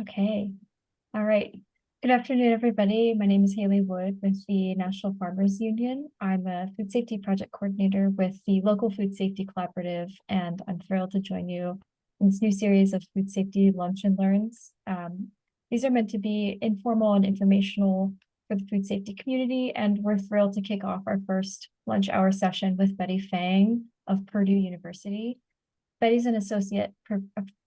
Okay. All right. Good afternoon, everybody. My name is Haley Wood with the National Farmers Union. I'm a food safety project coordinator with the local food safety collaborative, and I'm thrilled to join you in this new series of food safety lunch and learns. These are meant to be informal and informational for the food safety community, and we're thrilled to kick off our first lunch hour session with Betty Feng of Purdue University. Betty's an associate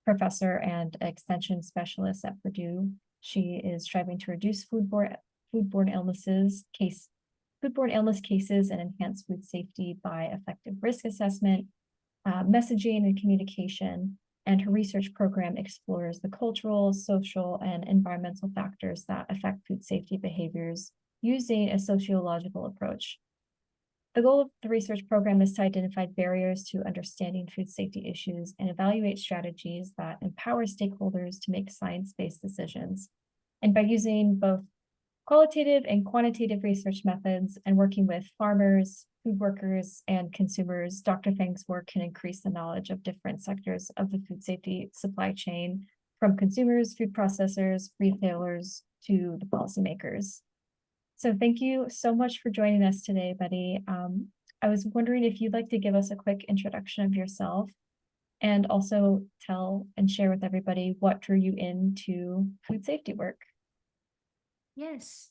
professor and extension specialist at Purdue. She is striving to reduce foodborne illness cases and enhance food safety by effective risk assessment, messaging and communication. And her research program explores the cultural, social, and environmental factors that affect food safety behaviors using a sociological approach. The goal of the research program is to identify barriers to understanding food safety issues and evaluate strategies that empower stakeholders to make science-based decisions. And by using both qualitative and quantitative research methods and working with farmers, food workers, and consumers, Dr. Feng's work can increase the knowledge of different sectors of the food safety supply chain, from consumers, food processors, retailers, to the policymakers. So thank you so much for joining us today, Betty. I was wondering if you'd like to give us a quick introduction of yourself and also tell and share with everybody what drew you into food safety work. Yes.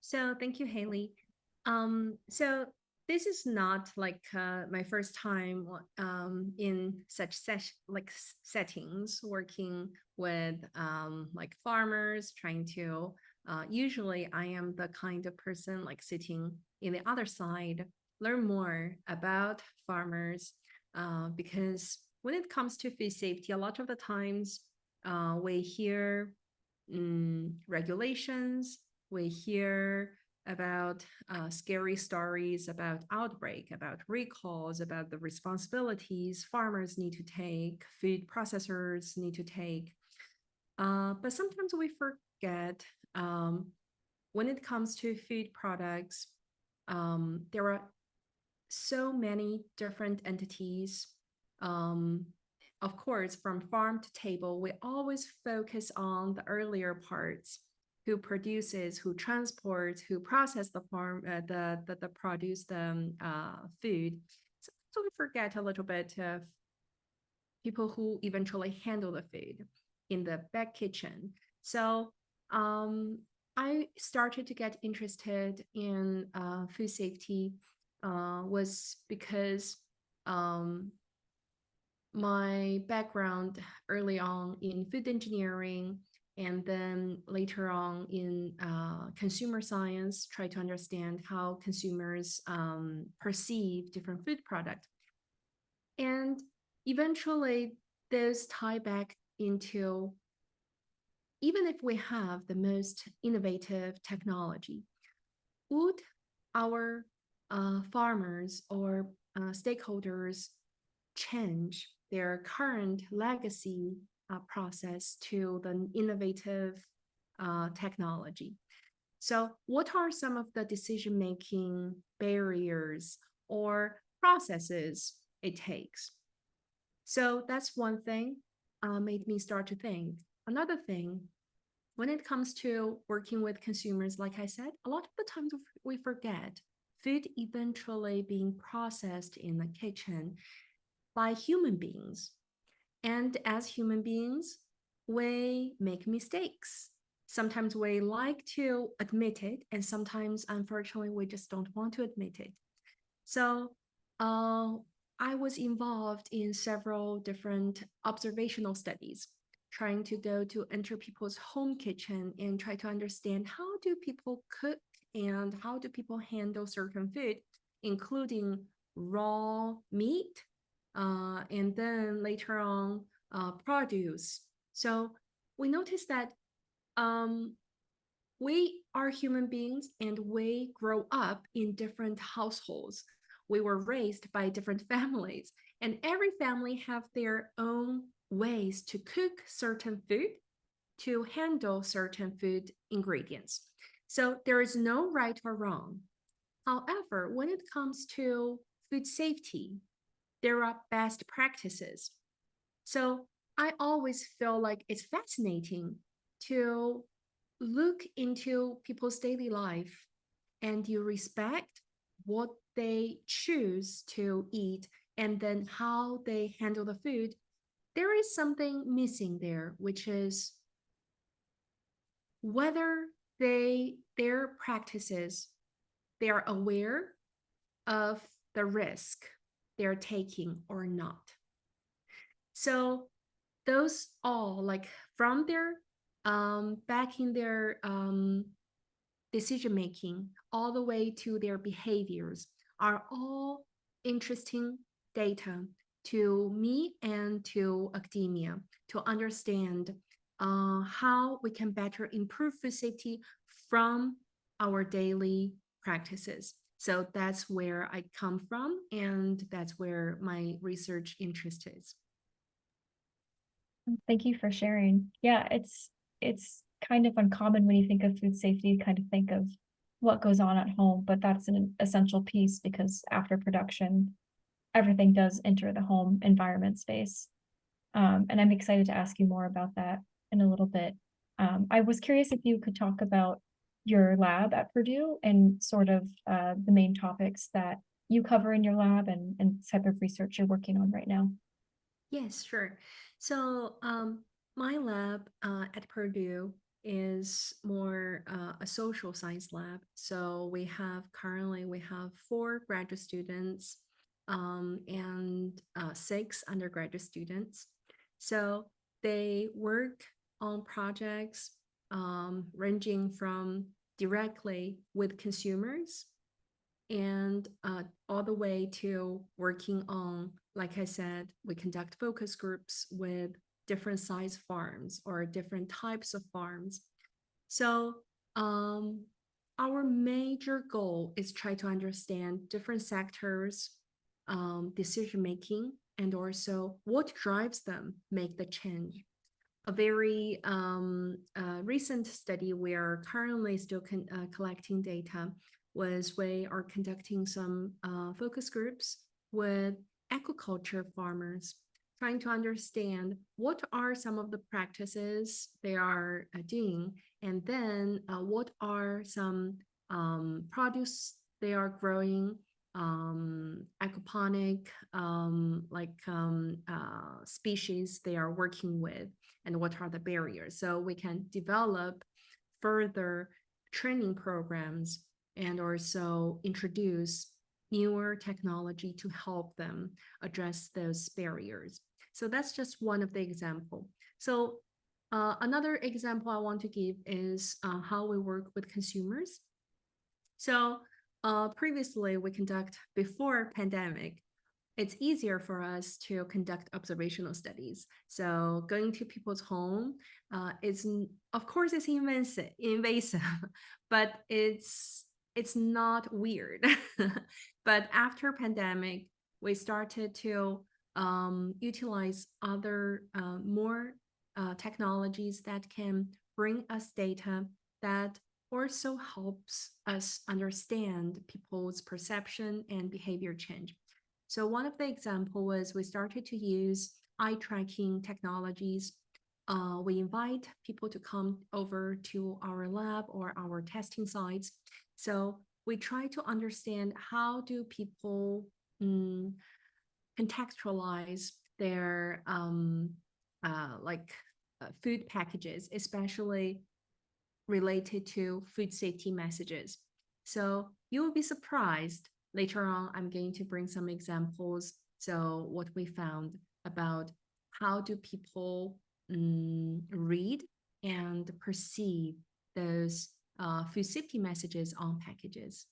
So thank you, Haley. So this is not like my first time in such settings, working with like farmers, trying to. Usually, I am the kind of person like sitting in the other side, learn more about farmers, because when it comes to food safety, a lot of the times we hear regulations, we hear about scary stories about outbreak, about recalls, about the responsibilities farmers need to take, food processors need to take. But sometimes we forget when it comes to food products, there are so many different entities. Of course, from farm to table, we always focus on the earlier parts: who produces, who transports, who process the farm, the produce, the food. So we forget a little bit of people who eventually handle the food in the back kitchen. So I started to get interested in food safety was because my background early on in food engineering and then later on in consumer science, try to understand how consumers perceive different food products. And eventually, this tie back into, even if we have the most innovative technology, would our farmers or stakeholders change their current legacy process to the innovative technology? So what are some of the decision-making barriers or processes it takes? So that's one thing made me start to think. Another thing, when it comes to working with consumers, like I said, a lot of the times we forget food eventually being processed in the kitchen by human beings. And as human beings, we make mistakes. Sometimes we like to admit it, and sometimes, unfortunately, we just don't want to admit it. So I was involved in several different observational studies, trying to go to enter people's home kitchen and try to understand how do people cook and how do people handle certain food, including raw meat, and then later on produce. So we noticed that we are human beings and we grow up in different households. We were raised by different families, and every family have their own ways to cook certain food, to handle certain food ingredients. So there is no right or wrong. However, when it comes to food safety, there are best practices. So I always feel like it's fascinating to look into people's daily life and you respect what they choose to eat and then how they handle the food, there is something missing there, which is whether their practices, they are aware of the risk they're taking or not. So those all like from their back in their decision making all the way to their behaviors are all interesting data to me and to academia to understand how we can better improve food safety from our daily practices. So that's where I come from, and that's where my research interest is. Thank you for sharing. Yeah, it's kind of uncommon when you think of food safety, kind of think of what goes on at home, but that's an essential piece because after production, everything does enter the home environment space. And I'm excited to ask you more about that in a little bit. I was curious if you could talk about your lab at Purdue and sort of the main topics that you cover in your lab and type of research you're working on right now. Yes, sure. So my lab at Purdue is more a social science lab. So currently we have 4 graduate students and 6 undergraduate students. So they work on projects ranging from directly with consumers and all the way to working on, like I said, we conduct focus groups with different size farms or different types of farms. So our major goal is try to understand different sectors, decision making, and also what drives them make the change. A very recent study we are currently still collecting data was we are conducting some focus groups with aquaculture farmers, trying to understand what are some of the practices they are doing, and then what are some produce they are growing, aquaponic species they are working with, and what are the barriers. So we can develop further training programs and also introduce newer technology to help them address those barriers. So that's just one of the example. So another example I want to give is how we work with consumers. So previously we conduct before pandemic, it's easier for us to conduct observational studies. So going to people's home is, of course, it's invasive, but it's not weird. But after pandemic, we started to utilize other more technologies that can bring us data that also helps us understand people's perception and behavior change. So one of the example was we started to use eye tracking technologies. We invite people to come over to our lab or our testing sites. So we try to understand how do people contextualize their food packages, especially related to food safety messages. So you will be surprised. Later on, I'm going to bring some examples. So what we found about how do people read and perceive those food safety messages on packages.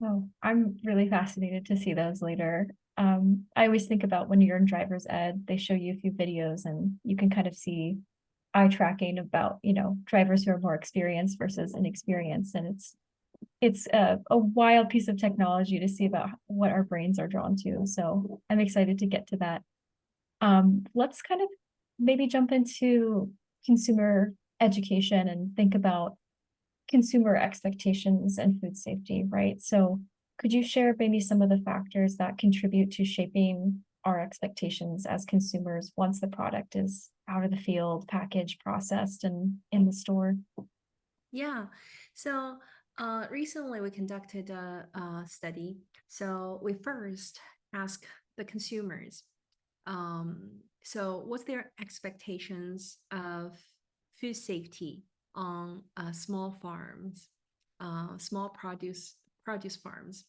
Oh, I'm really fascinated to see those later. I always think about when you're in driver's ed, they show you a few videos and you can kind of see eye tracking about, drivers who are more experienced versus inexperienced. And it's a wild piece of technology to see about what our brains are drawn to. So I'm excited to get to that. Let's kind of maybe jump into consumer education and think about consumer expectations and food safety, right? So could you share maybe some of the factors that contribute to shaping our expectations as consumers once the product is out of the field, packaged, processed, and in the store? Yeah. So recently we conducted a study. So we first asked the consumers, so what's their expectations of food safety on small farms, small produce farms.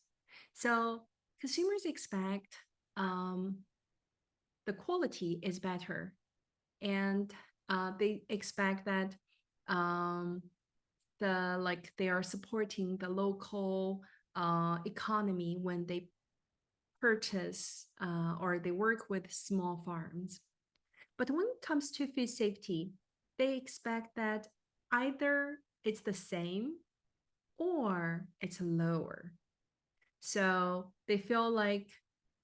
So consumers expect the quality is better, and they expect that um, they are supporting the local economy when they purchase or they work with small farms. But when it comes to food safety, they expect that either it's the same or it's lower. So they feel like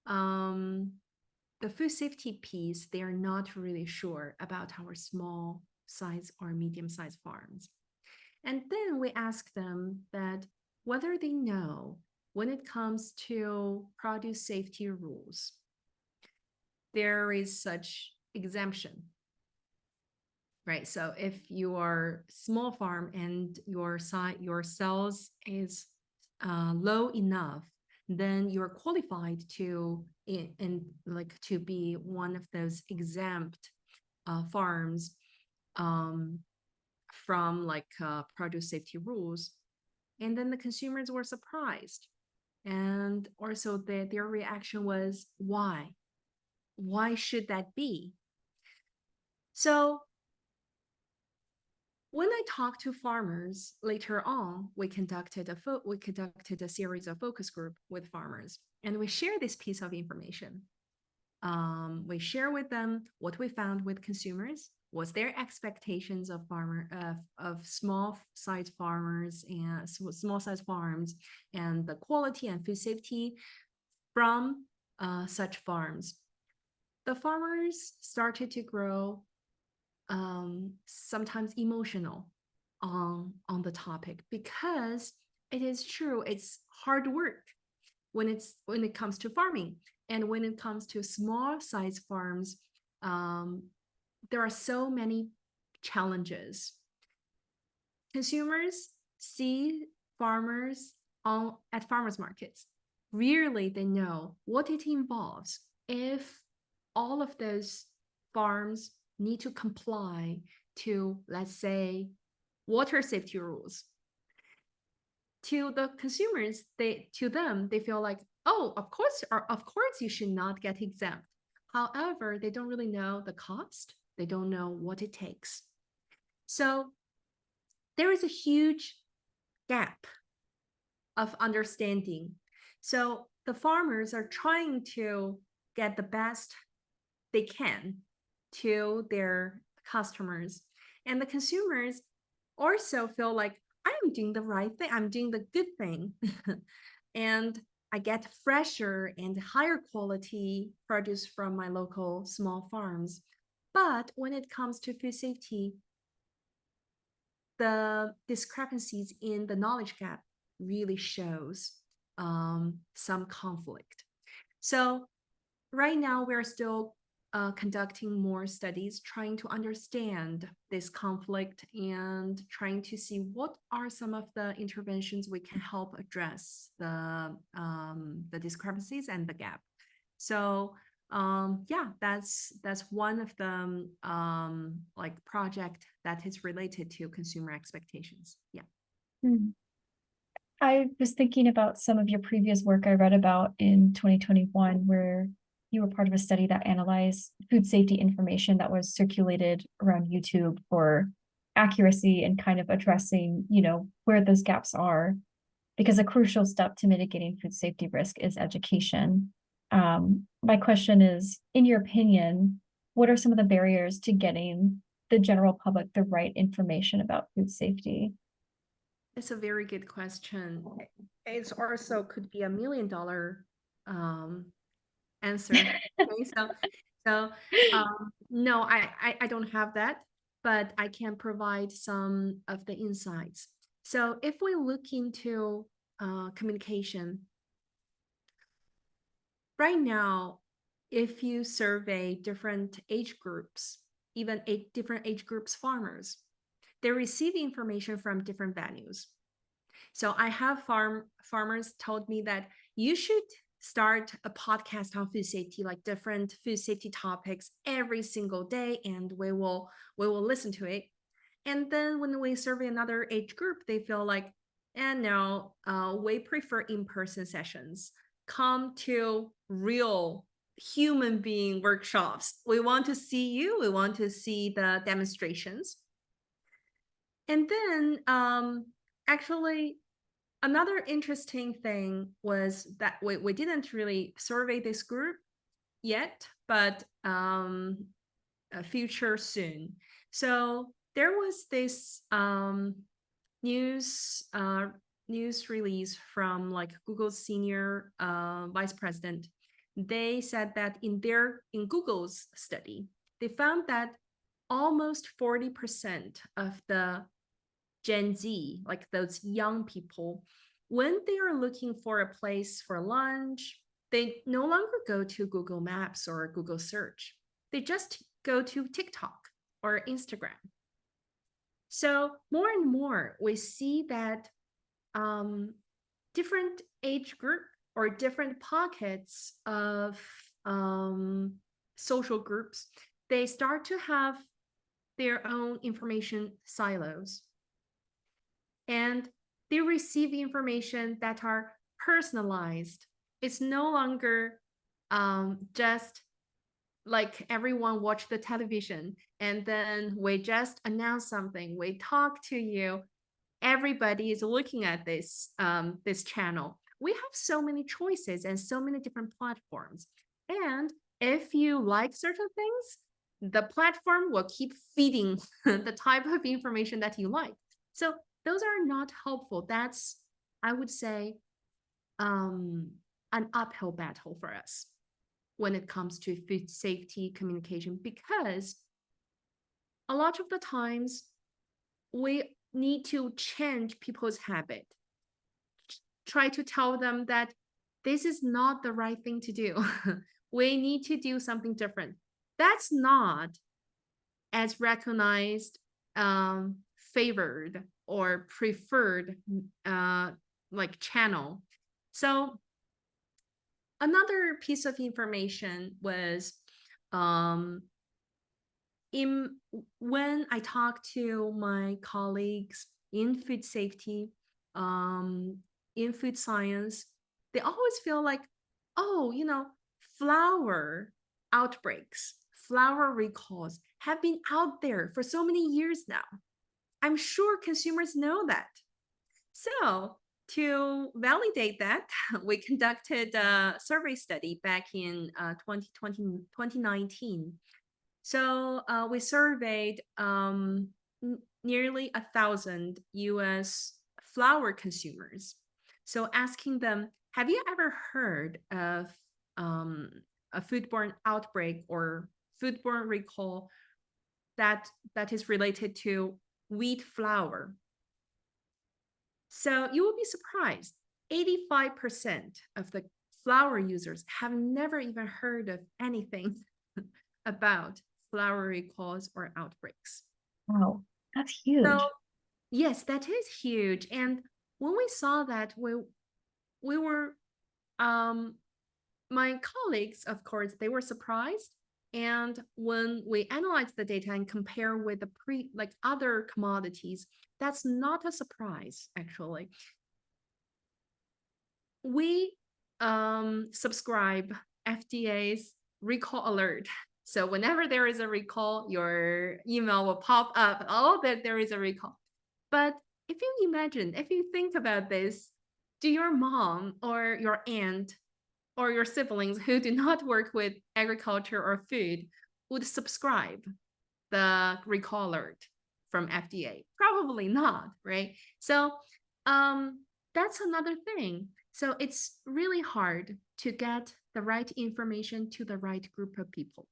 the food safety piece, they are not really sure about our small size or medium sized farms. And then we ask them that whether they know when it comes to produce safety rules, there is such exemption, right? So if you are small farm and your sales is low enough, then you're qualified to to be one of those exempt farms from produce safety rules. And then the consumers were surprised. And also their reaction was, why? Why should that be? So when I talked to farmers later on, we conducted a series of focus group with farmers, and we shared this piece of information. We share with them what we found with consumers, what's their expectations of small size farmers and small size farms, and the quality and food safety from such farms. The farmers started to grow sometimes emotional on the topic, because it is true, it's hard work when it comes to farming. And when it comes to small size farms, there are so many challenges. Consumers see farmers at farmers markets. Rarely they know what it involves if all of those farms need to comply to, let's say, water safety rules. To the consumers, they feel like, oh, of course you should not get exempt. However, they don't really know the cost. They don't know what it takes. So there is a huge gap of understanding. So the farmers are trying to get the best they can to their customers. And the consumers also feel like, I'm doing the right thing, I'm doing the good thing. And I get fresher and higher quality produce from my local small farms. But when it comes to food safety, the discrepancies in the knowledge gap really shows some conflict. So right now, we're still conducting more studies, trying to understand this conflict and trying to see what are some of the interventions we can help address the discrepancies and the gap. So yeah, that's one of the project that is related to consumer expectations. Yeah. I was thinking about some of your previous work I read about in 2021, where you were part of a study that analyzed food safety information that was circulated around YouTube for accuracy and kind of addressing, where those gaps are, because a crucial step to mitigating food safety risk is education. My question is, in your opinion, what are some of the barriers to getting the general public the right information about food safety? It's a very good question. It's also could be $1 million answer. Okay, so no, I don't have that, but I can provide some of the insights. So if we look into communication, right now, if you survey different age groups even different age groups farmers. They receive information from different venues. So I have farmers told me that you should start a podcast on food safety, like different food safety topics every single day, and we will listen to it. And then when we survey another age group, they feel like, and no, we prefer in-person sessions. Come to real human being workshops. We want to see you. We want to see the demonstrations. And then actually, another interesting thing was that we didn't really survey this group yet, but a future soon. So there was this news release from like Google's senior vice president. They said that in Google's study, they found that almost 40% of the Gen Z, like those young people, when they are looking for a place for lunch, they no longer go to Google Maps or Google Search. They just go to TikTok or Instagram. So more and more, we see that different age group or different pockets of social groups, they start to have their own information silos. And they receive information that are personalized. It's no longer just like everyone watch the television and then we just announce something, we talk to you, everybody is looking at this this channel. We have so many choices and so many different platforms, and if you like certain things, the platform will keep feeding the type of information that you like. So those are not helpful. That's, I would say, an uphill battle for us when it comes to food safety communication, because a lot of the times we need to change people's habit, try to tell them that this is not the right thing to do. We need to do something different. That's not as recognized, favored, or preferred like channel. So another piece of information was when I talk to my colleagues in food safety, in food science, they always feel like, oh, flour outbreaks, flour recalls have been out there for so many years now. I'm sure consumers know that. So to validate that, we conducted a survey study back in 2019. So we surveyed nearly 1,000 US flour consumers. So asking them, have you ever heard of a foodborne outbreak or foodborne recall that is related to wheat flour? So you will be surprised. 85% of the flour users have never even heard of anything about flour recalls or outbreaks. Wow, that's huge. So yes, that is huge. And when we saw that, we were my colleagues, of course, they were surprised. And when we analyze the data and compare with the other commodities, that's not a surprise, actually. We subscribe FDA's recall alert. So whenever there is a recall, your email will pop up, oh, that there is a recall. But if you think about this, do your mom or your aunt or your siblings who do not work with agriculture or food would subscribe the recall alert from FDA? Probably not, right? So that's another thing. So it's really hard to get the right information to the right group of people.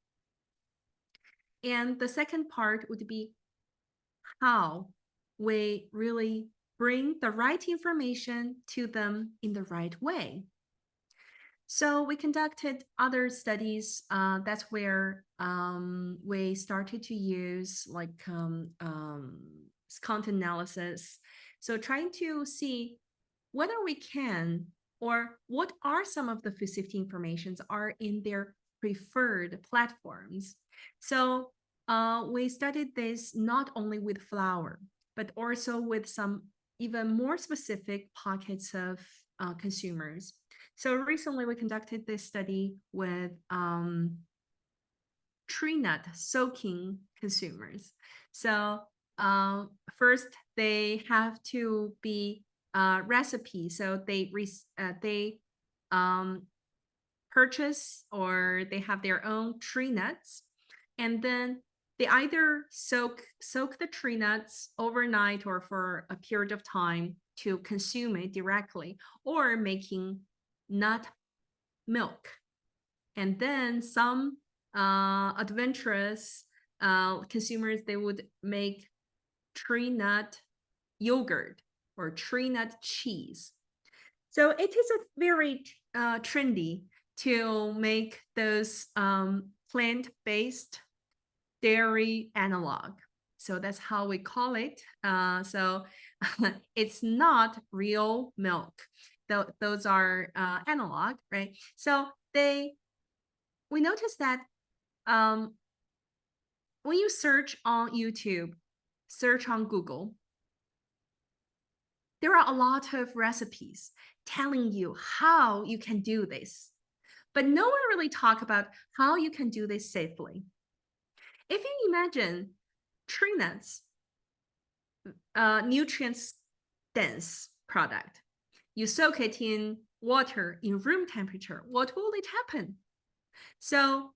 And the second part would be how we really bring the right information to them in the right way. So we conducted other studies. That's where we started to use like content analysis. So trying to see whether we can or what are some of the food safety informations are in their preferred platforms. So we studied this not only with flour, but also with some even more specific pockets of consumers. So recently we conducted this study with tree nut soaking consumers. So first they have to be recipe. So they purchase or they have their own tree nuts, and then they either soak the tree nuts overnight or for a period of time to consume it directly, or making nut milk. And then some adventurous consumers, they would make tree nut yogurt or tree nut cheese. So it is a very trendy to make those plant-based dairy analog. So that's how we call it. So it's not real milk. Those are analog, right? So we noticed that when you search on YouTube, search on Google, there are a lot of recipes telling you how you can do this, but no one really talk about how you can do this safely. If you imagine tree nuts, nutrients dense product, you soak it in water in room temperature, what will it happen? So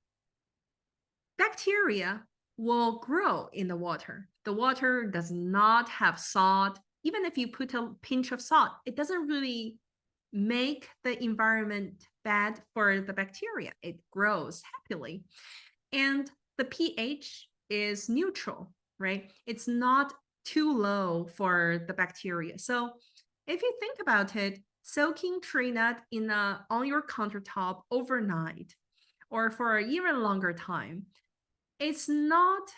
bacteria will grow in the water. The water does not have salt. Even if you put a pinch of salt, it doesn't really make the environment bad for the bacteria. It grows happily. And the pH is neutral, right? It's not too low for the bacteria. So if you think about it, soaking tree nut on your countertop overnight or for an even longer time, it's not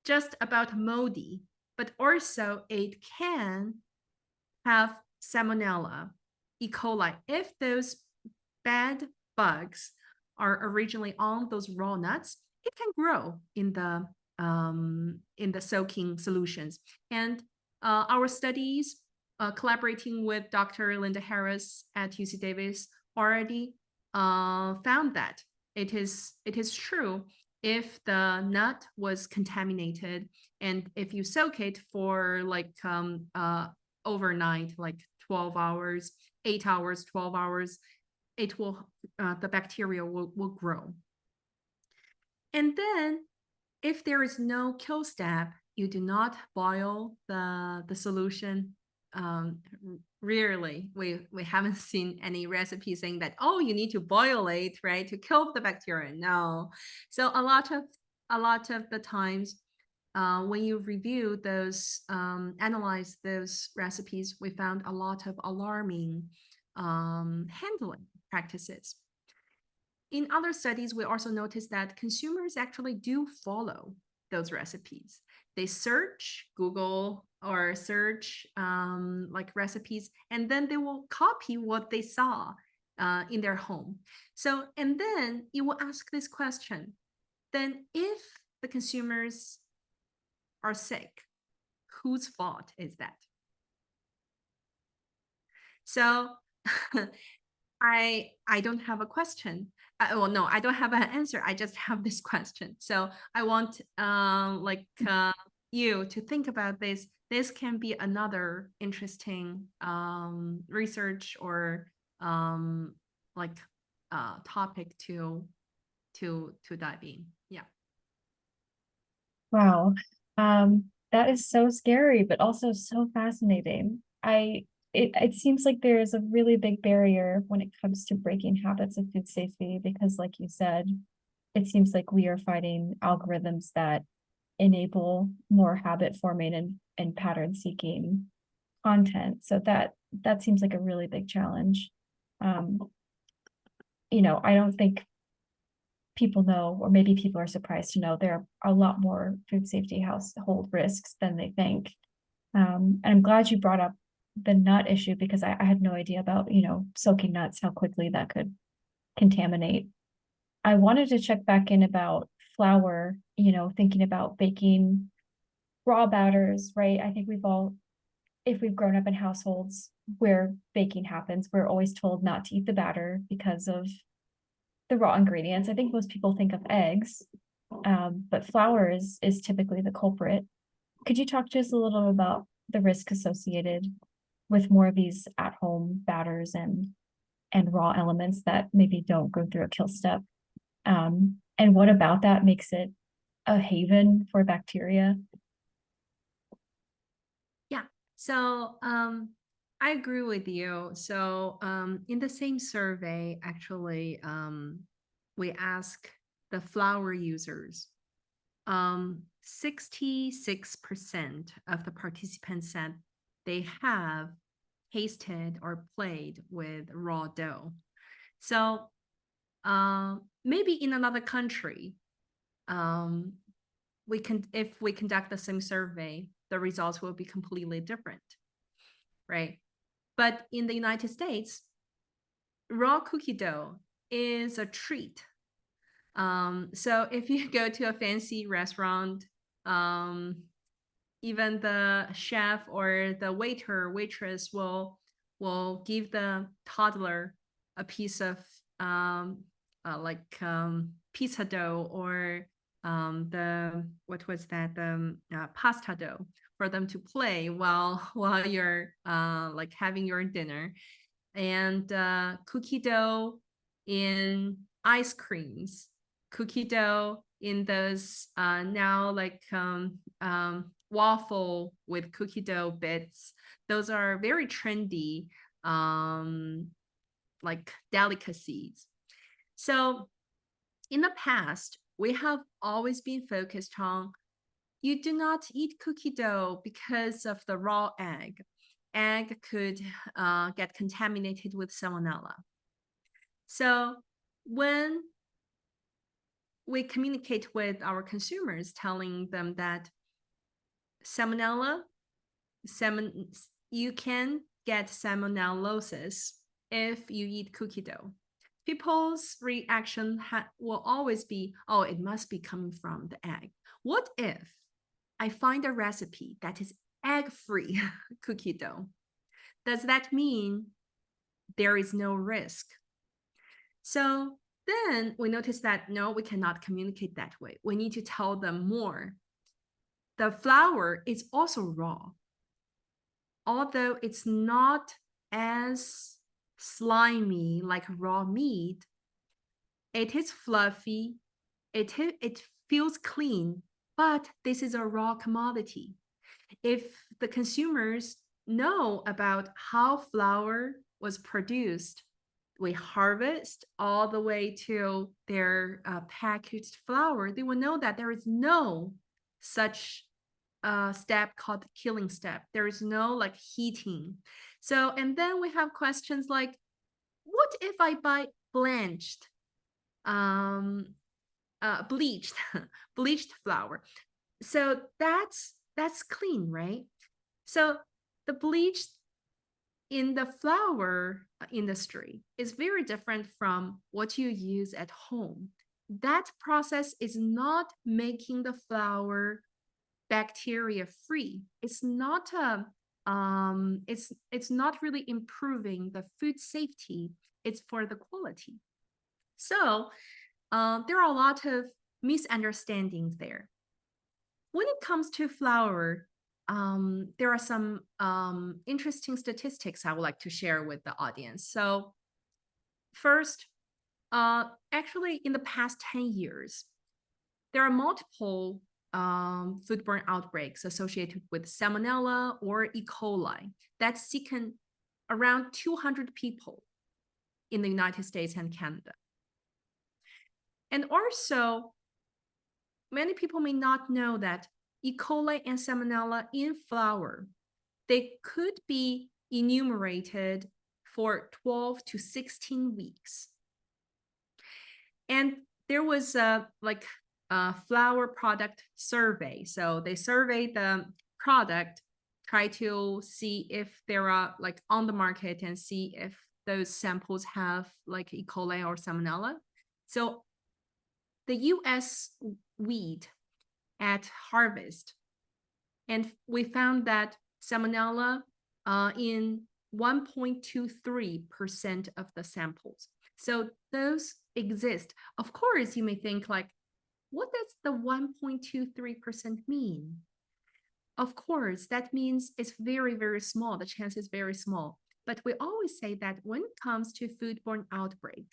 just about moldy, but also it can have salmonella, E. coli. If those bad bugs are originally on those raw nuts, it can grow in the soaking solutions. And our studies, collaborating with Dr. Linda Harris at UC Davis, already found that it is true. If the nut was contaminated and if you soak it for like overnight, like 12 hours, 8 hours, 12 hours, it will the bacteria will grow. And then if there is no kill step, you do not boil the solution. Rarely we haven't seen any recipe saying that, oh, you need to boil it, right, to kill the bacteria. No. So a lot of the times when you review those analyze those recipes, we found a lot of alarming handling practices. In other studies, we also noticed that consumers actually do follow those recipes. They search Google or search like recipes, and then they will copy what they saw in their home. So, and then you will ask this question, then if the consumers are sick, whose fault is that? So I don't have a question. Well, no, I don't have an answer. I just have this question. So I want you to think about this. This can be another interesting research or topic to dive in. Yeah. Wow. That is so scary, but also so fascinating. It seems like there is a really big barrier when it comes to breaking habits of food safety, because like you said, it seems like we are fighting algorithms that enable more habit forming and pattern seeking content. So that seems like a really big challenge. I don't think people know, or maybe people are surprised to know there are a lot more food safety household risks than they think. And I'm glad you brought up the nut issue because I had no idea about, soaking nuts, how quickly that could contaminate. I wanted to check back in about flour, thinking about baking raw batters, right? I think if we've grown up in households where baking happens, we're always told not to eat the batter because of the raw ingredients. I think most people think of eggs, but flour is typically the culprit. Could you talk to us a little about the risk associated with more of these at-home batters and raw elements that maybe don't go through a kill step? And what about that makes it a haven for bacteria? Yeah. So I agree with you. So in the same survey, actually, we ask the flour users. 66% of the participants said they have tasted or played with raw dough. So maybe in another country, if we conduct the same survey, the results will be completely different, right? But in the United States, raw cookie dough is a treat. So if you go to a fancy restaurant, even the chef or the waiter, waitress will give the toddler a piece of pizza dough or what was that, pasta dough for them to play while you're having your dinner. And cookie dough in ice creams, cookie dough in those now waffle with cookie dough bits. Those are very trendy delicacies. So in the past, we have always been focused on you do not eat cookie dough because of the raw egg. Egg could get contaminated with salmonella. So when we communicate with our consumers, telling them that you can get salmonellosis if you eat cookie dough, people's reaction will always be, oh, it must be coming from the egg. What if I find a recipe that is egg-free cookie dough? Does that mean there is no risk? So then we notice that no, we cannot communicate that way. We need to tell them more. The flour is also raw. Although it's not as slimy like raw meat, it is fluffy, it feels clean, but this is a raw commodity. If the consumers know about how flour was produced, we harvest all the way to their packaged flour, they will know that there is no such step called killing step. There is no heating. So, and then we have questions like, what if I buy bleached bleached flour? So that's clean, right? So the bleached in the flour industry is very different from what you use at home. That process is not making the flour bacteria free. It's not it's not really improving the food safety. It's for the quality. So there are a lot of misunderstandings there. When it comes to flour, there are some interesting statistics I would like to share with the audience. So first, actually in the past 10 years, there are multiple foodborne outbreaks associated with salmonella or E. coli that's sickened around 200 people in the United States and Canada. And also, many people may not know that E. coli and salmonella in flour, they could be enumerated for 12 to 16 weeks. And there was a flour product survey. So they surveyed the product, try to see if there are like on the market and see if those samples have like E. coli or salmonella. So the US wheat at harvest, and we found that salmonella in 1.23% of the samples. So those exist. Of course, you may think like, what does the 1.23% mean? Of course, that means it's very, very small. The chance is very small. But we always say that when it comes to foodborne outbreak,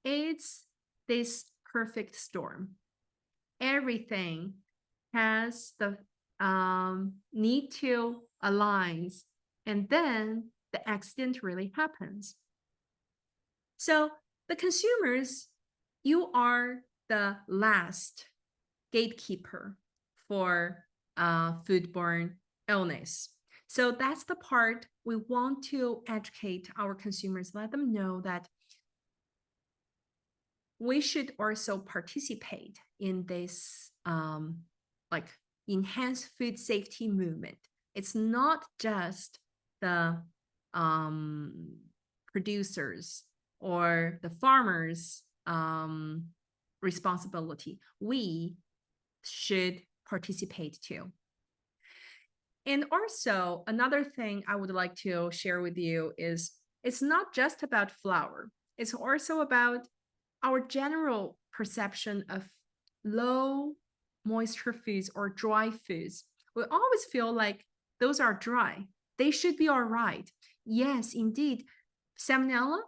it's this perfect storm. Everything has the need to align, and then the accident really happens. So the consumers, you are the last gatekeeper for foodborne illness. So that's the part we want to educate our consumers, let them know that we should also participate in this like enhanced food safety movement. It's not just the producers or the farmers' responsibility. We should participate too. And also, another thing I would like to share with you is it's not just about flour. It's also about our general perception of low moisture foods or dry foods. We always feel like those are dry. They should be all right. Yes, indeed. Salmonella,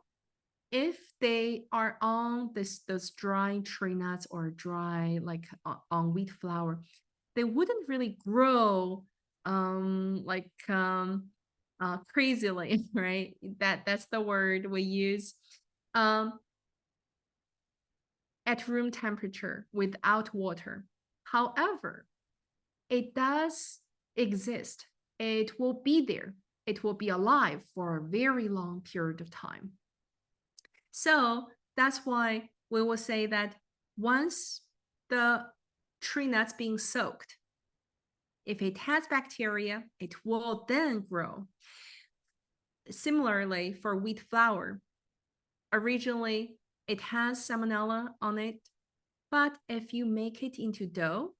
if they are on those dry tree nuts or dry like on wheat flour, they wouldn't really grow crazily, right? That's the word we use. At room temperature without water. However, it does exist. It will be there. It will be alive for a very long period of time. So that's why we will say that once the tree nuts being soaked, if it has bacteria, it will then grow. Similarly, for wheat flour, originally it has salmonella on it, but if you make it into dough,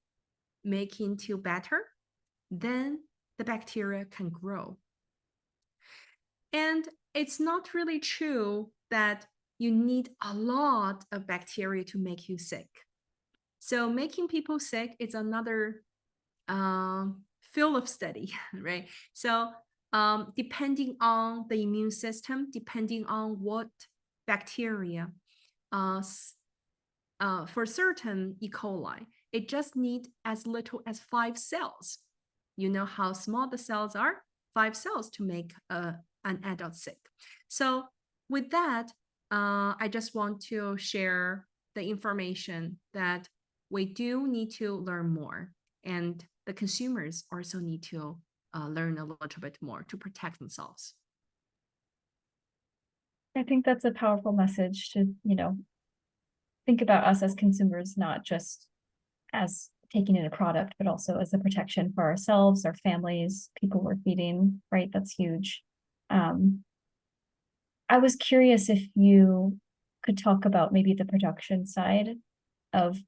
make into batter, then the bacteria can grow. And it's not really true that you need a lot of bacteria to make you sick. So making people sick is another field of study, right? So depending on the immune system, depending on what bacteria, for certain E. coli, it just needs as little as 5 cells. You know how small the cells are? 5 cells to make an adult sick. So with that, I just want to share the information that we do need to learn more, and the consumers also need to learn a little bit more to protect themselves. I think that's a powerful message to, think about us as consumers, not just as taking in a product, but also as a protection for ourselves, our families, people we're feeding, right? That's huge. I was curious if you could talk about maybe the production side of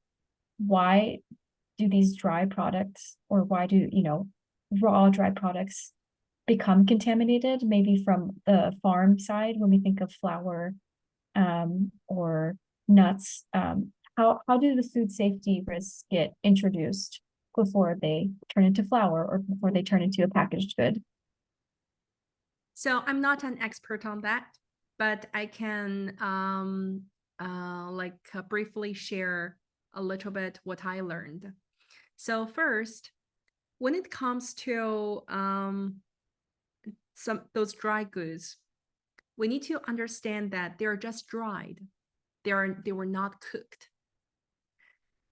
why do these dry products, or why do, raw dry products become contaminated, maybe from the farm side when we think of flour or nuts. How do the food safety risks get introduced before they turn into flour or before they turn into a packaged good? So I'm not an expert on that, but I can briefly share a little bit what I learned. So first, when it comes to those dry goods, we need to understand that they're just dried. They were not cooked.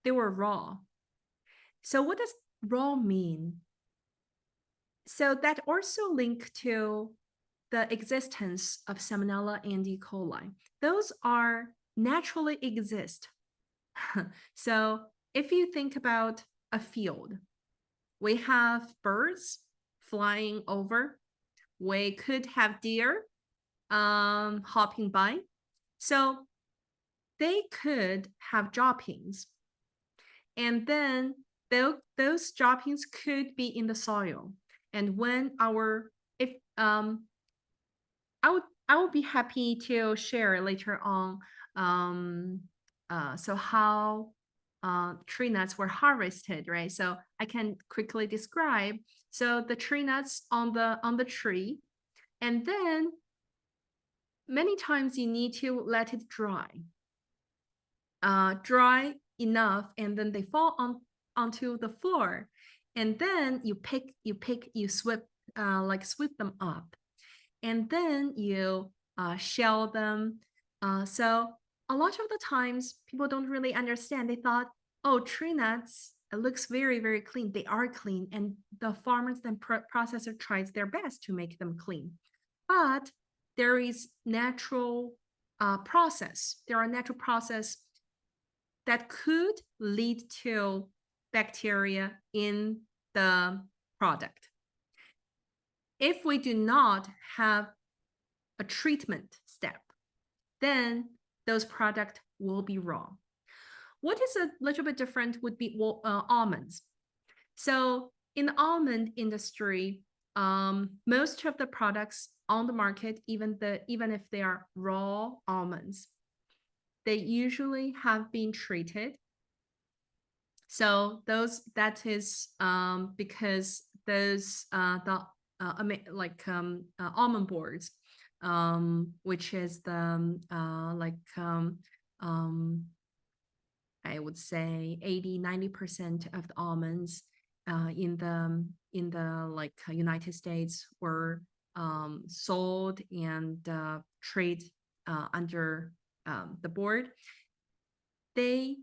They were raw. So what does raw mean? So that also linked to the existence of Salmonella and E. coli. Those are naturally exist. So if you think about a field, we have birds flying over. We could have deer hopping by. So they could have droppings. And then those droppings could be in the soil. And when if I would be happy to share later on so how tree nuts were harvested, right? So I can quickly describe. So the tree nuts on the tree, and then many times you need to let it dry. Dry enough, and then they fall onto the floor, and then you sweep sweep them up, and then you shell them. So a lot of the times people don't really understand. They thought, oh, tree nuts, it looks very, very clean. They are clean, and the farmers then processor tries their best to make them clean. But there is natural process. There are natural process that could lead to bacteria in the product. If we do not have a treatment step, then those products will be raw. What is a little bit different would be almonds. So in the almond industry, most of the products on the market, even if they are raw almonds, they usually have been treated. So that is because those almond boards, which is the I would say 80-90% of the almonds in the United States were sold and trade under the board. They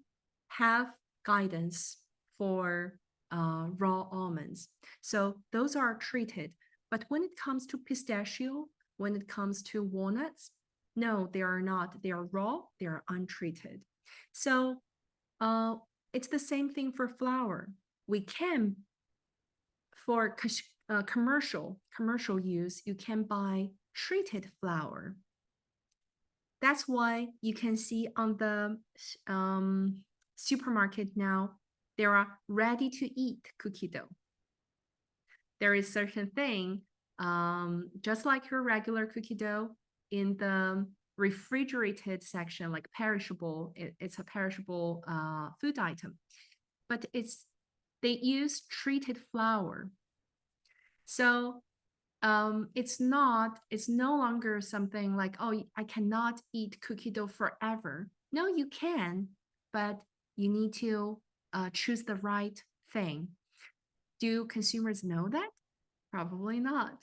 have guidance for raw almonds. So those are treated. But when it comes to pistachio, when it comes to walnuts, no, they are not. They are raw, they are untreated. So it's the same thing for flour. We can, for commercial use, you can buy treated flour. That's why you can see on the supermarket now, there are ready-to-eat cookie dough. There is certain thing, just like your regular cookie dough, in the refrigerated section, like perishable, it's a perishable food item, but they use treated flour. So it's no longer something like, oh, I cannot eat cookie dough forever. No, you can, but you need to choose the right thing. Do consumers know that? Probably not.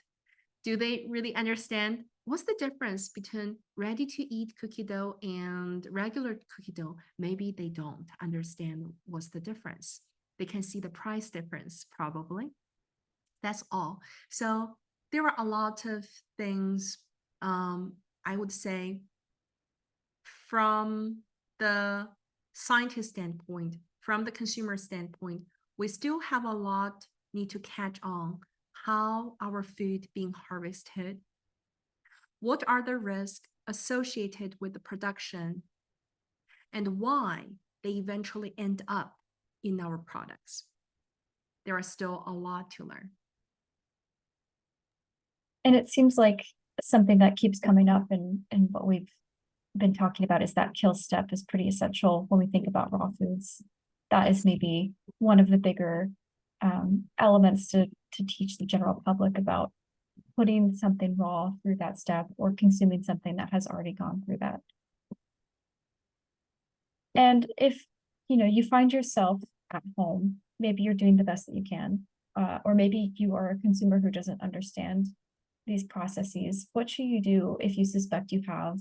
Do they really understand what's the difference between ready-to-eat cookie dough and regular cookie dough? Maybe they don't understand what's the difference. They can see the price difference, probably. That's all. So there are a lot of things, I would say, from the scientist standpoint, from the consumer standpoint, we still have a lot need to catch on how our food being harvested. What are the risks associated with the production, and why they eventually end up in our products? There are still a lot to learn. And it seems like something that keeps coming up and what we've been talking about is that kill step is pretty essential when we think about raw foods. That is maybe one of the bigger elements to teach the general public about putting something raw through that step or consuming something that has already gone through that. And if you find yourself at home, maybe you're doing the best that you can, or maybe you are a consumer who doesn't understand these processes. What should you do if you suspect you have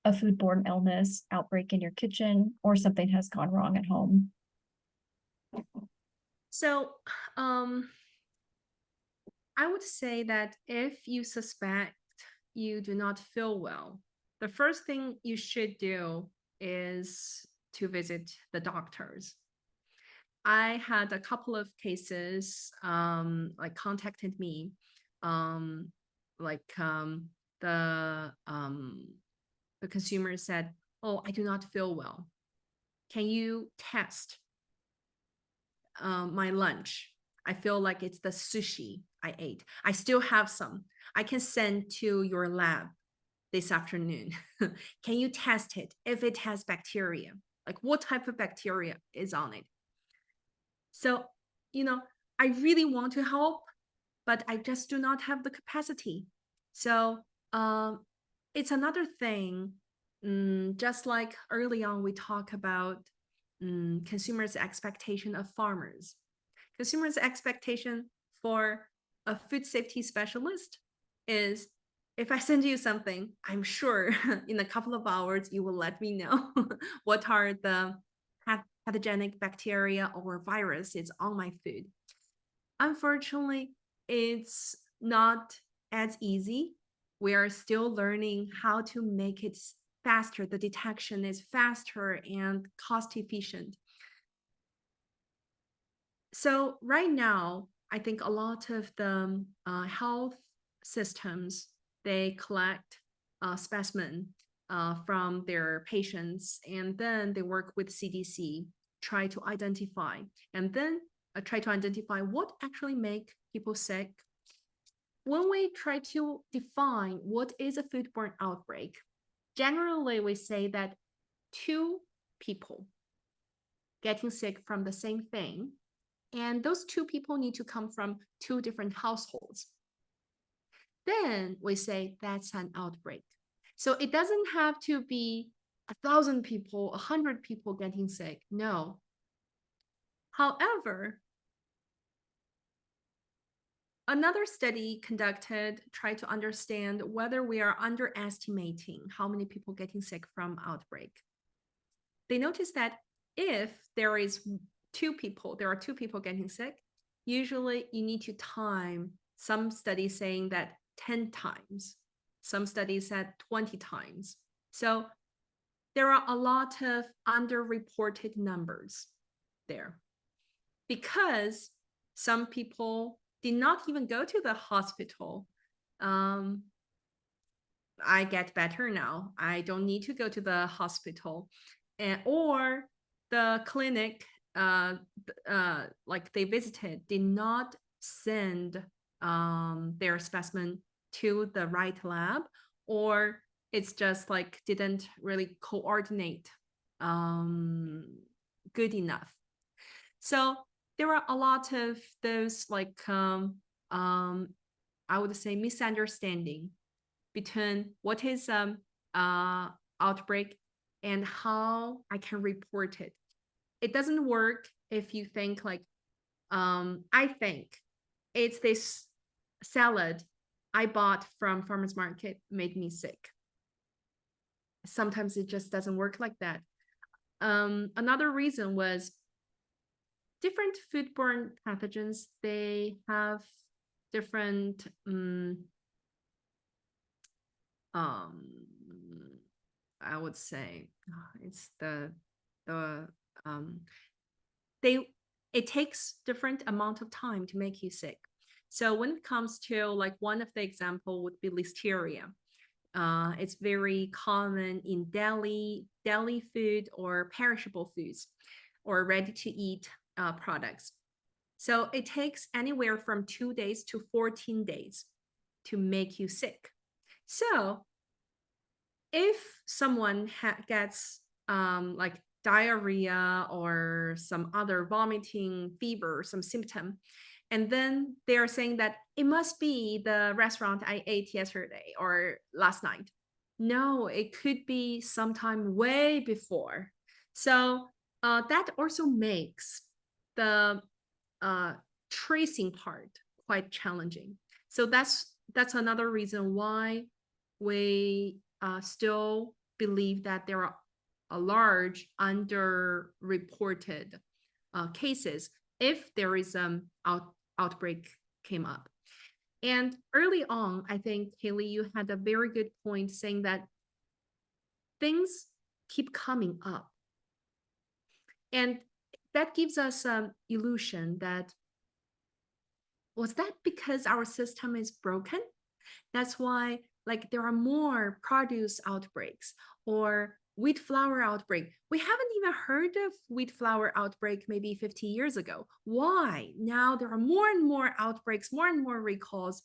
a foodborne illness outbreak in your kitchen or something has gone wrong at home? So I would say that if you suspect you do not feel well, the first thing you should do is to visit the doctors. I had a couple of cases like contacted me, um, like the consumer said, "Oh, I do not feel well. Can you test my lunch? I feel like it's the sushi I ate. I still have some. I can send to your lab this afternoon. Can you test it if it has bacteria? Like what type of bacteria is on it?" So, I really want to help, but I just do not have the capacity. So, it's another thing. Just like early on, we talk about consumers' expectation of farmers. Consumers' expectation for a food safety specialist is, if I send you something, I'm sure in a couple of hours you will let me know what are the pathogenic bacteria or viruses on my food. Unfortunately, it's not as easy. We are still learning how to make it faster. The detection is faster and cost efficient. So right now, I think a lot of the health systems, they collect specimen from their patients, and then they work with CDC, try to identify, and then try to identify what actually make people sick. When we try to define what is a foodborne outbreak, generally we say that two people getting sick from the same thing, and those two people need to come from two different households. Then we say that's an outbreak. So it doesn't have to be 1,000 people, 100 people getting sick. No. However, another study conducted tried to understand whether we are underestimating how many people getting sick from outbreak. They noticed that if there are two people getting sick, usually you need to time. Some studies saying that 10 times, some studies said 20 times. So there are a lot of underreported numbers there because some people did not even go to the hospital. I get better now. I don't need to go to the hospital. Or the clinic like they visited did not send their specimen to the right lab, or it's just like didn't really coordinate good enough. So there are a lot of those like I would say misunderstanding between what is outbreak and how I can report it. It doesn't work if you think like, I think it's this salad I bought from farmer's market made me sick. Sometimes it just doesn't work like that. Another reason was different foodborne pathogens, they have different I would say it's it takes different amount of time to make you sick. So when it comes to like one of the example would be listeria. It's very common in deli food or perishable foods or ready to eat products. So it takes anywhere from 2 days to 14 days to make you sick. So if someone gets like diarrhea or some other vomiting, fever, some symptom, and then they are saying that it must be the restaurant I ate yesterday or last night. No, it could be sometime way before. So that also makes the tracing part quite challenging. So that's another reason why we still believe that there are a large underreported cases if there is outbreak came up. And early on, I think, Haley, you had a very good point saying that things keep coming up. And that gives us an illusion that, was that because our system is broken? That's why like there are more produce outbreaks or wheat flour outbreak. We haven't even heard of wheat flour outbreak maybe 50 years ago. Why? Now there are more and more outbreaks, more and more recalls.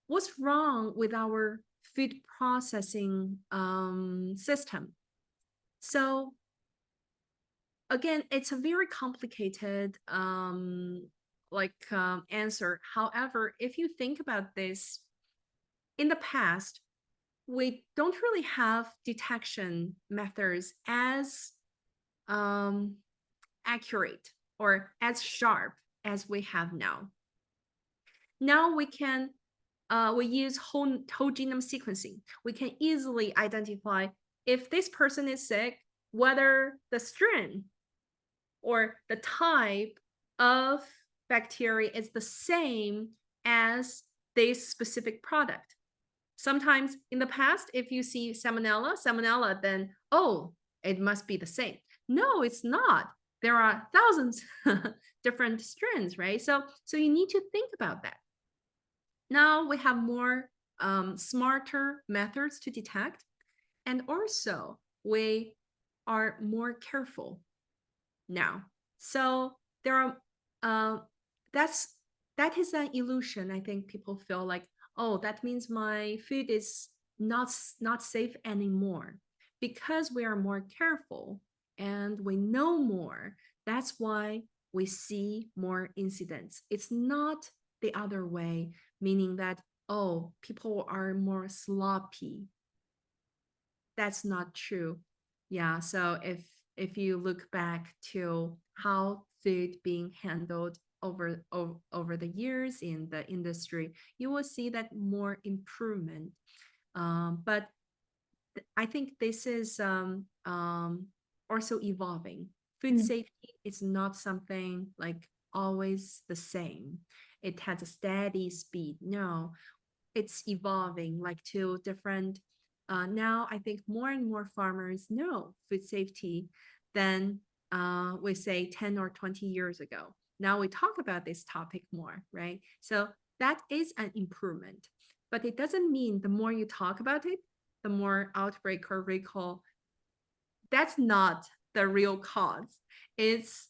What's wrong with our food processing system? So again, it's a very complicated answer. However, if you think about this, in the past, we don't really have detection methods as accurate or as sharp as we have now. Now we use whole genome sequencing. We can easily identify if this person is sick, whether the strain or the type of bacteria is the same as this specific product. Sometimes in the past, if you see salmonella, then, oh, it must be the same. No, it's not. There are thousands different strains, right? So you need to think about that. Now we have more smarter methods to detect, and also we are more careful now. So there are that is an illusion. I think people feel like, oh, that means my food is not safe anymore. Because we are more careful and we know more, that's why we see more incidents. It's not the other way, meaning that, oh, people are more sloppy. That's not true. Yeah, so if you look back to how food being handled over the years in the industry, you will see that more improvement. But I think this is also evolving. Food safety is not something like always the same. It has a steady speed. No, it's evolving like to different. Now I think more and more farmers know food safety than we say 10 or 20 years ago. Now we talk about this topic more, right? So that is an improvement, but it doesn't mean the more you talk about it, the more outbreak or recall. That's not the real cause. It's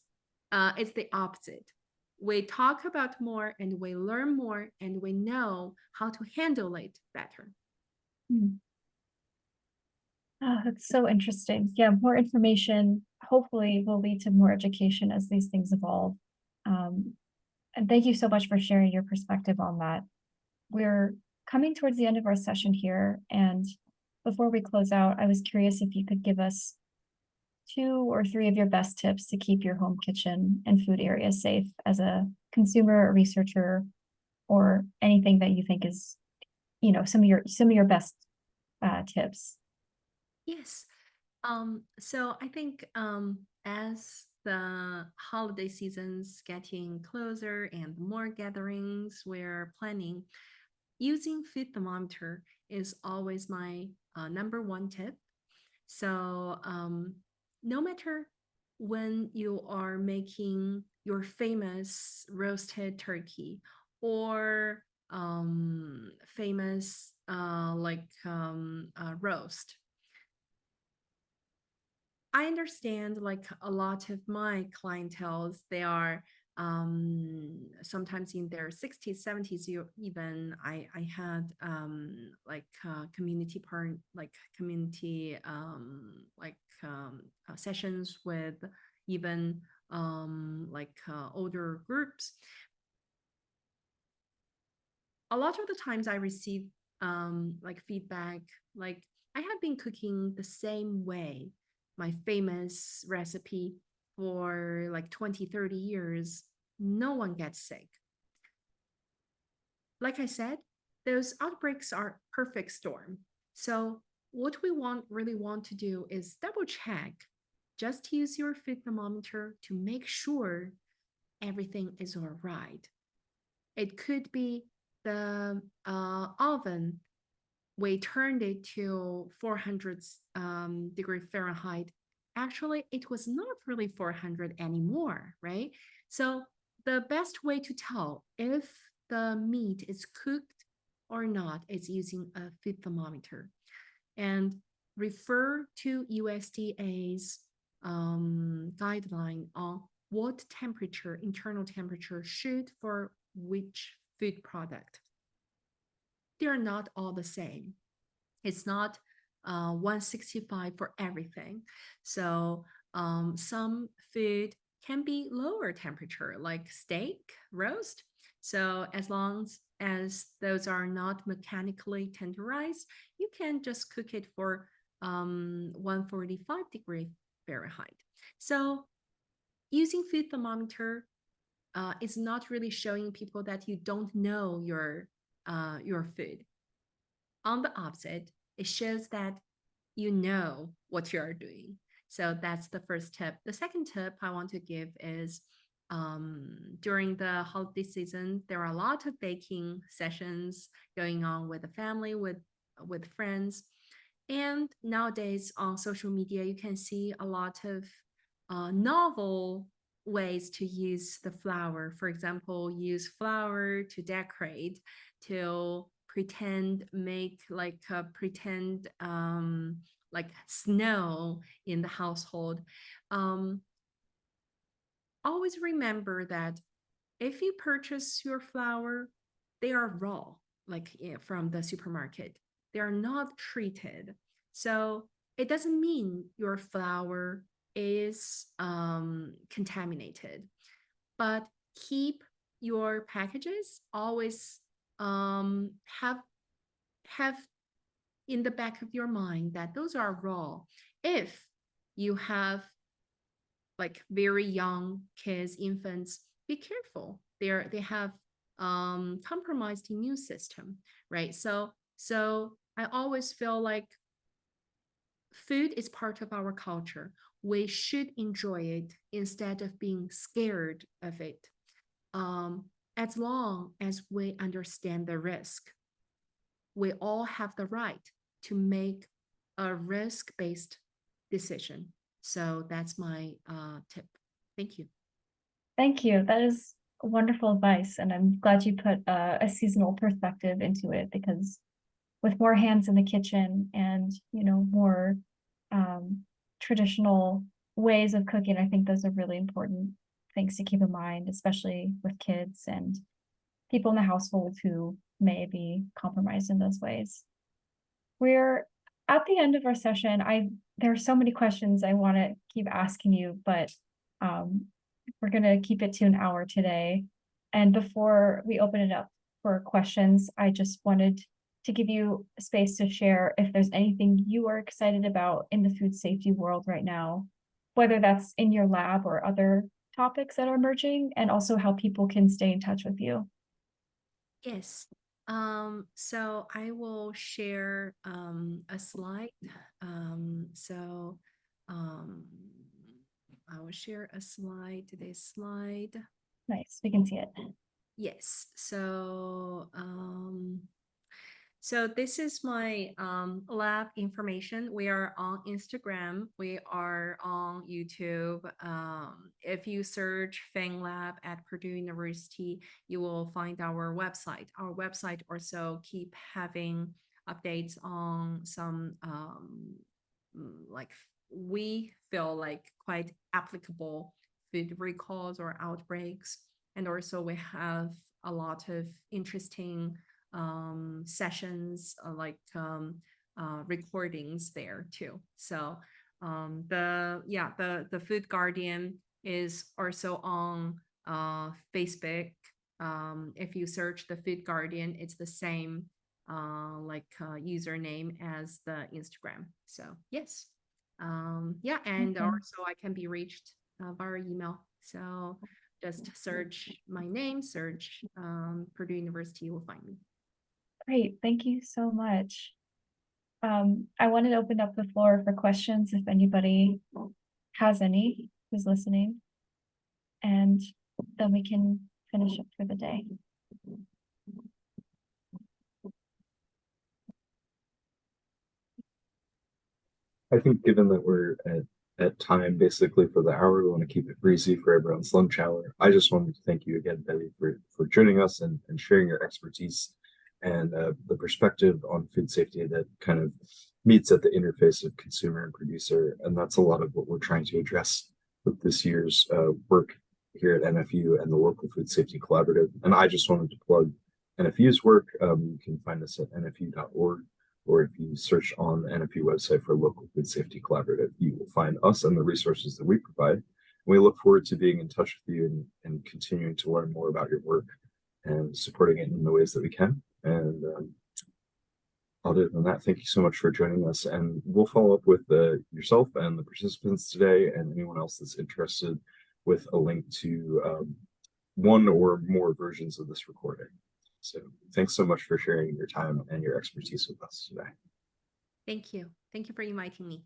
the opposite. We talk about more and we learn more and we know how to handle it better. Oh, that's so interesting. Yeah, more information hopefully will lead to more education as these things evolve. And thank you so much for sharing your perspective on that. We're coming towards the end of our session here, and before we close out, I was curious if you could give us 2 or 3 of your best tips to keep your home kitchen and food area safe as a consumer or researcher, or anything that you think is, some of your best tips. Yes. So I think as the holiday season's getting closer and more gatherings we're planning, using food thermometer is always my number one tip. So no matter when you are making your famous roasted turkey or famous roast, I understand like a lot of my clientels, they are sometimes in their 60s, 70s, even I had community sessions with even older groups. A lot of the times I receive feedback like, I have been cooking the same way, my famous recipe, for like 20, 30 years. No one gets sick. Like I said, those outbreaks are perfect storm. So what we really want to do is double check. Just use your food thermometer to make sure everything is all right. It could be the oven we turned it to 400 degree Fahrenheit, actually it was not really 400 anymore, right? So the best way to tell if the meat is cooked or not is using a food thermometer, and refer to USDA's guideline on what temperature, internal temperature, should for which food product. They're not all the same. It's not 165 for everything. So some food can be lower temperature, like steak, roast. So as long as those are not mechanically tenderized, you can just cook it for 145 degree Fahrenheit. So using food thermometer is not really showing people that you don't know your food. On the opposite, it shows that you know what you are doing. So that's the first tip. The second tip I want to give is during the holiday season, there are a lot of baking sessions going on with the family, with friends. And nowadays on social media, you can see a lot of novel ways to use the flour. For example, use flour to decorate, to make like pretend like snow in the household. Always remember that if you purchase your flour, they are raw, like from the supermarket. They are not treated. So it doesn't mean your flour is contaminated, but keep your packages always have in the back of your mind that those are raw. If you have like very young kids, infants, be careful. They have compromised immune system, right? So I always feel like food is part of our culture. We should enjoy it instead of being scared of it. As long as we understand the risk, we all have the right to make a risk-based decision. So that's my tip. Thank you. Thank you. That is wonderful advice. And I'm glad you put a seasonal perspective into it, because with more hands in the kitchen and, more traditional ways of cooking, I think those are really important things to keep in mind, especially with kids and people in the household who may be compromised in those ways. We're at the end of our session. There are so many questions I want to keep asking you, but we're going to keep it to an hour today. And before we open it up for questions, I just wanted to give you space to share if there's anything you are excited about in the food safety world right now, whether that's in your lab or other topics that are emerging, and also how people can stay in touch with you. Yes. So I will share a slide. So I will share a slide, today's slide. Nice, we can see it. Yes. So this is my lab information. We are on Instagram. We are on YouTube. If you search Feng Lab at Purdue University, you will find our website. Our website also keep having updates on some like we feel like quite applicable food recalls or outbreaks. And also we have a lot of interesting sessions recordings there too. So the Food Guardian is also on Facebook. If you search the Food Guardian, it's the same username as the Instagram. So yes, and Okay. also I can be reached via email. So just search my name, search Purdue University, you will find me. Great, thank you so much. I wanted to open up the floor for questions if anybody has any who's listening, and then we can finish up for the day. I think given that we're at time basically for the hour, we want to keep it breezy for everyone's lunch hour. I just wanted to thank you again, Betty, for joining us and sharing your expertise and the perspective on food safety that kind of meets at the interface of consumer and producer. And that's a lot of what we're trying to address with this year's work here at NFU and the local food safety collaborative. And I just wanted to plug NFU's work. You can find us at nfu.org, or if you search on the NFU website for local food safety collaborative, you will find us and the resources that we provide. And we look forward to being in touch with you and continuing to learn more about your work and supporting it in the ways that we can. And other than that, thank you so much for joining us. And we'll follow up with yourself and the participants today and anyone else that's interested with a link to one or more versions of this recording. So thanks so much for sharing your time and your expertise with us today. Thank you. Thank you for inviting me.